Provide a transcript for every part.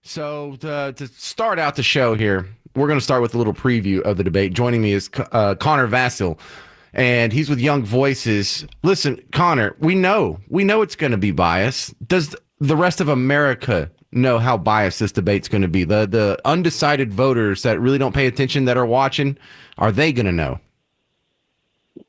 So to start out the show here, we're going to start with a little preview of the debate. Joining me is Connor Vasile, and he's with Young Voices. Listen, Connor, we know it's going to be biased. Does the rest of America know how biased this debate's going to be? The undecided voters that really don't pay attention that are watching, are they going to know?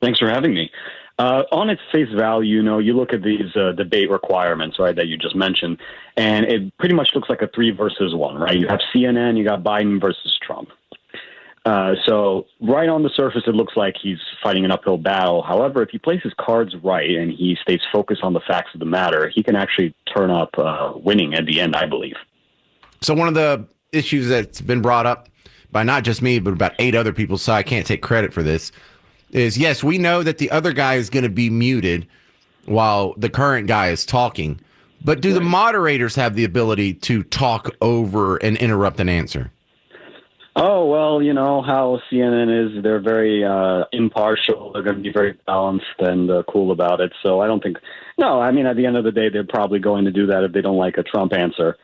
Thanks for having me. On its face value, you look at these debate requirements, right, that you just mentioned, and it pretty much looks like a 3 versus 1, right? You have CNN, you got Biden versus Trump. So right on the surface, it looks like he's fighting an uphill battle. However, if he plays his cards right and he stays focused on the facts of the matter, he can actually turn up winning at the end, I believe. So one of the issues that's been brought up by not just me, but about 8 other people, so I can't take credit for this, is yes, we know that the other guy is going to be muted while the current guy is talking. But do the moderators have the ability to talk over and interrupt an answer? Oh, well, you know how CNN is. They're very impartial. They're going to be very balanced and cool about it. So I don't think, no, I mean, at the end of the day, they're probably going to do that if they don't like a Trump answer.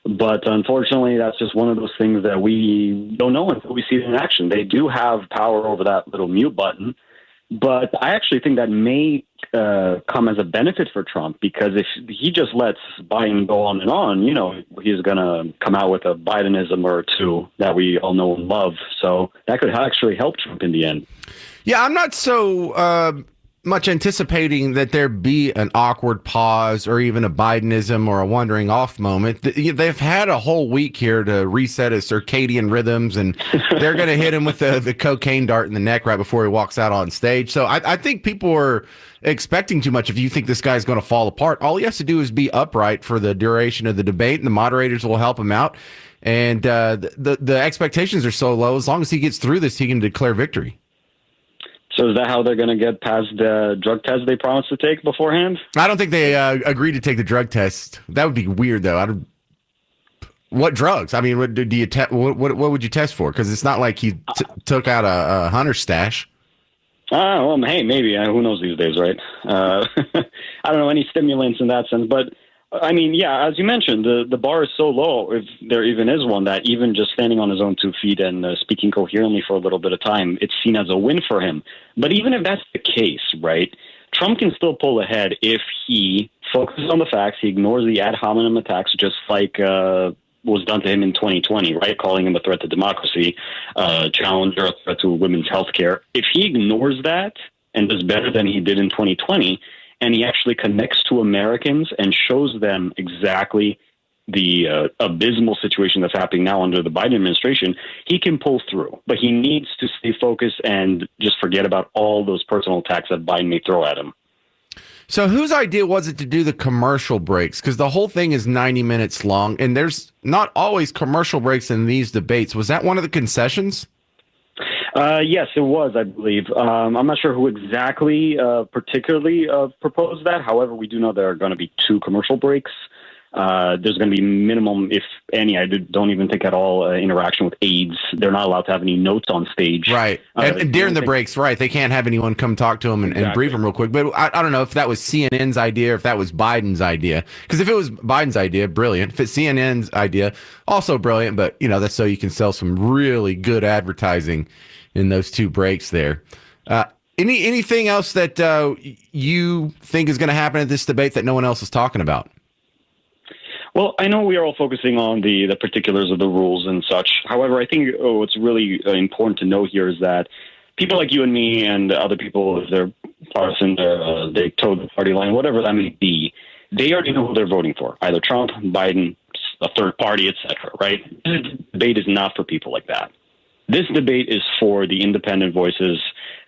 But unfortunately, that's just one of those things that we don't know until we see it in action. They do have power over that little mute button. But I actually think that may come as a benefit for Trump, because if he just lets Biden go on and on, he's going to come out with a Bidenism or two that we all know and love. So that could actually help Trump in the end. Yeah, I'm not so much anticipating that there be an awkward pause or even a Bidenism or a wandering off moment. They've had a whole week here to reset his circadian rhythms, and they're going to hit him with the cocaine dart in the neck right before he walks out on stage. So I think people are expecting too much if you think this guy's going to fall apart. All he has to do is be upright for the duration of the debate, and the moderators will help him out. And the expectations are so low, as long as he gets through this, he can declare victory. So is that how they're going to get past the drug test they promised to take beforehand? I don't think they agreed to take the drug test. That would be weird, though. What drugs? I mean, what do you what would you test for? Because it's not like he took out a hunter stash. Well, hey, maybe. Who knows these days, right? I don't know any stimulants in that sense, but I mean, yeah, as you mentioned, the bar is so low, if there even is one, that even just standing on his own 2 feet and speaking coherently for a little bit of time, it's seen as a win for him. But even if that's the case, right, Trump can still pull ahead if he focuses on the facts, he ignores the ad hominem attacks, just like was done to him in 2020, right, calling him a threat to democracy, challenger, a threat to women's health care. If he ignores that and does better than he did in 2020, and he actually connects to Americans and shows them exactly the abysmal situation that's happening now under the Biden administration, he can pull through. But he needs to stay focused and just forget about all those personal attacks that Biden may throw at him. So whose idea was it to do the commercial breaks? Because the whole thing is 90 minutes long, and there's not always commercial breaks in these debates. Was that one of the concessions? Yes, it was, I believe. I'm not sure who exactly particularly proposed that. However, we do know there are going to be 2 commercial breaks. There's going to be minimum, if any, I don't even think at all, interaction with aides. They're not allowed to have any notes on stage. Right. And during the breaks, right, they can't have anyone come talk to them and brief them real quick. But I don't know if that was CNN's idea or if that was Biden's idea. Because if it was Biden's idea, brilliant. If it's CNN's idea, also brilliant. But, that's so you can sell some really good advertising in those 2 breaks there. Anything else that you think is going to happen at this debate that no one else is talking about? Well, I know we are all focusing on the particulars of the rules and such. However, I think what's really important to know here is that people like you and me and other people, if they're partisan, they toe the party line, whatever that may be, they already know who they're voting for, either Trump, Biden, a third party, etc., right? This debate is not for people like that. This debate is for the independent voices,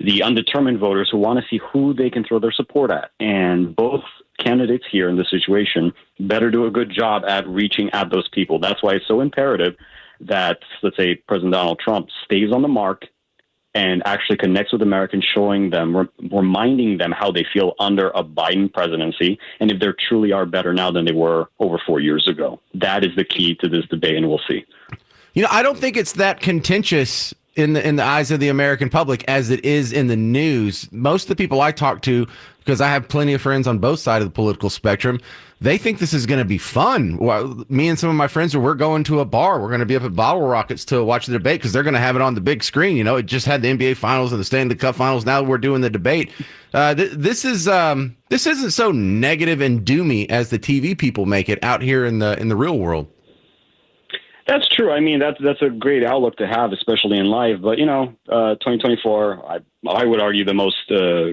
the undetermined voters who want to see who they can throw their support at. And both candidates here in this situation better do a good job at reaching at those people. That's why it's so imperative that, let's say, President Donald Trump stays on the mark and actually connects with Americans, showing them, reminding them how they feel under a Biden presidency, and if they truly are better now than they were over 4 years ago. That is the key to this debate, and we'll see. I don't think it's that contentious in the eyes of the American public as it is in the news. Most of the people I talk to, because I have plenty of friends on both sides of the political spectrum, they think this is going to be fun. Well, me and some of my friends, we're going to a bar. We're going to be up at Bottle Rockets to watch the debate because they're going to have it on the big screen. You know, it just had the NBA Finals and the Stanley Cup Finals. Now we're doing the debate. This isn't so negative and doomy as the TV people make it out here in the real world. That's true. I mean, that's a great outlook to have, especially in life. But, 2024, I would argue the most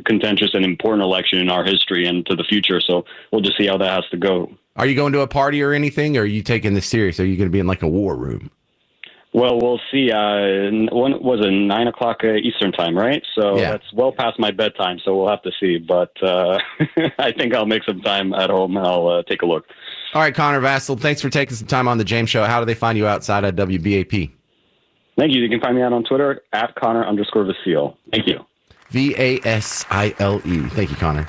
contentious and important election in our history and to the future. So we'll just see how that has to go. Are you going to a party or anything? Or are you taking this serious? Are you going to be in like a war room? Well, we'll see. When was it? 9 o'clock Eastern time, right? So That's well past my bedtime. So we'll have to see. But I think I'll make some time at home and I'll take a look. All right, Connor Vasile, thanks for taking some time on the James Show. How do they find you outside of WBAP? Thank you. You can find me out on Twitter at Connor_Vasile. Thank you. Vasile. Thank you, Connor.